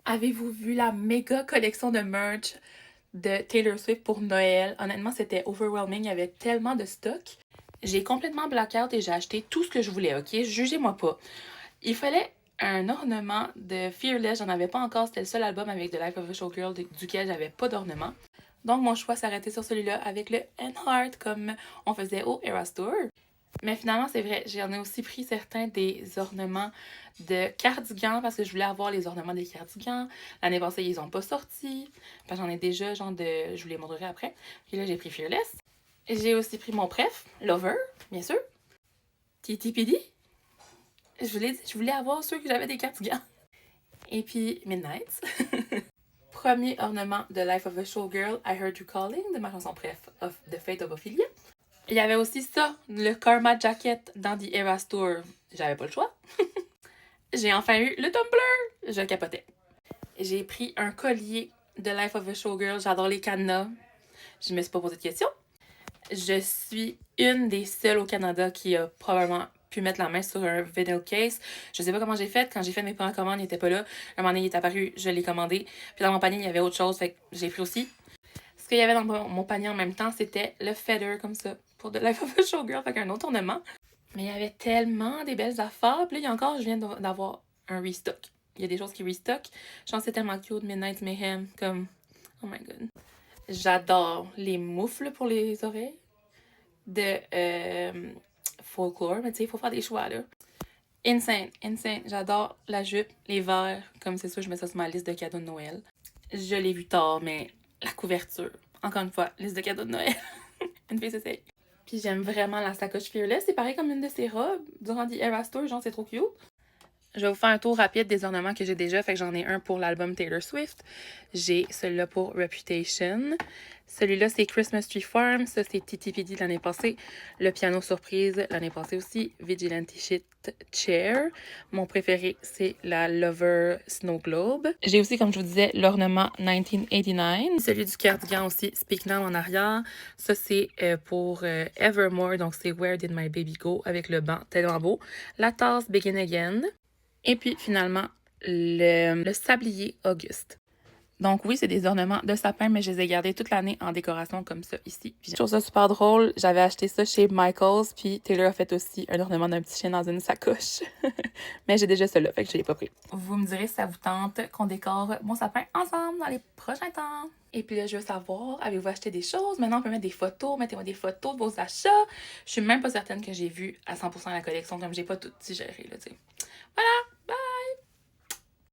Avez-vous vu la méga collection de merch de Taylor Swift pour Noël? Honnêtement, c'était overwhelming. Il y avait tellement de stock. J'ai complètement blackout et j'ai acheté tout ce que je voulais, ok? Jugez-moi pas. Il fallait un ornement de Fearless. J'en avais pas encore. C'était le seul album avec The Life of a Showgirl duquel j'avais pas d'ornement. Donc, mon choix s'arrêtait sur celui-là avec le Heart comme on faisait au Eras Tour. Mais finalement, c'est vrai, j'en ai aussi pris certains des ornements de cardigans parce que je voulais avoir les ornements des cardigans. L'année passée, ils ont pas sorti. Parce que j'en ai déjà, genre de. Je vous les montrerai après. Puis là, j'ai pris Fearless. J'ai aussi pris mon préf, Lover, bien sûr. TTPD. Je voulais, je voulais avoir ceux que j'avais des cardigans. Et puis Midnight. Premier ornement de Life of a Showgirl, I Heard You Calling, de ma chanson préf, of The Fate of Ophelia. Il y avait aussi ça, le Karma Jacket dans The Eras Tour. J'avais pas le choix. J'ai enfin eu le Tumblr. Je capotais. J'ai pris un collier de Life of a Showgirl. J'adore les cadenas. Je me suis pas posé de questions. Je suis une des seules au Canada qui a probablement pu mettre la main sur un vinyl case. Je sais pas comment j'ai fait. Quand j'ai fait mes premières commandes, il était pas là. Un moment donné, il est apparu, je l'ai commandé. Puis dans mon panier, il y avait autre chose, fait que j'ai pris aussi. Ce qu'il y avait dans mon panier en même temps, c'était le feather comme ça pour The Life of a Showgirl, fait qu'un autre ornement. Mais il y avait tellement des belles affaires. Puis là, il y a encore, je viens d'avoir un restock. Il y a des choses qui restock. Je pense que c'est tellement cute, Midnight Mayhem, comme... Oh my god. J'adore les moufles pour les oreilles de Folklore, mais tu sais, il faut faire des choix, là. Insane, insane. J'adore la jupe, les verres, comme c'est sûr, je mets ça sur ma liste de cadeaux de Noël. Je l'ai vu tard, mais la couverture, encore une fois, liste de cadeaux de Noël. Une fille s'essaye. Puis j'aime vraiment la sacoche Fearless. C'est pareil comme une de ses robes durant The Eras Tour, genre c'est trop cute. Je vais vous faire un tour rapide des ornements que j'ai déjà. Fait que j'en ai un pour l'album Taylor Swift. J'ai celui-là pour Reputation. Celui-là, c'est Christmas Tree Farm. Ça, c'est TTPD l'année passée. Le piano surprise l'année passée aussi. Vigilante Shit Chair. Mon préféré, c'est la Lover Snow Globe. J'ai aussi, comme je vous disais, l'ornement 1989. Celui du cardigan aussi, Speak Now en arrière. Ça, c'est pour Evermore. Donc, c'est Where Did My Baby Go avec le banc tellement beau. La tasse Begin Again. Et puis finalement, le sablier Auguste. Donc oui, c'est des ornements de sapin, mais je les ai gardés toute l'année en décoration comme ça ici. Puis je trouve ça super drôle. J'avais acheté ça chez Michaels, puis Taylor a fait aussi un ornement d'un petit chien dans une sacoche. Mais j'ai déjà celui-là, fait que je l'ai pas pris. Vous me direz si ça vous tente qu'on décore mon sapin ensemble dans les prochains temps. Et puis là, je veux savoir, avez-vous acheté des choses? Maintenant, on peut mettre des photos. Mettez-moi des photos de vos achats. Je suis même pas certaine que j'ai vu à 100% la collection, comme j'ai pas tout digéré, là, tu sais. Voilà!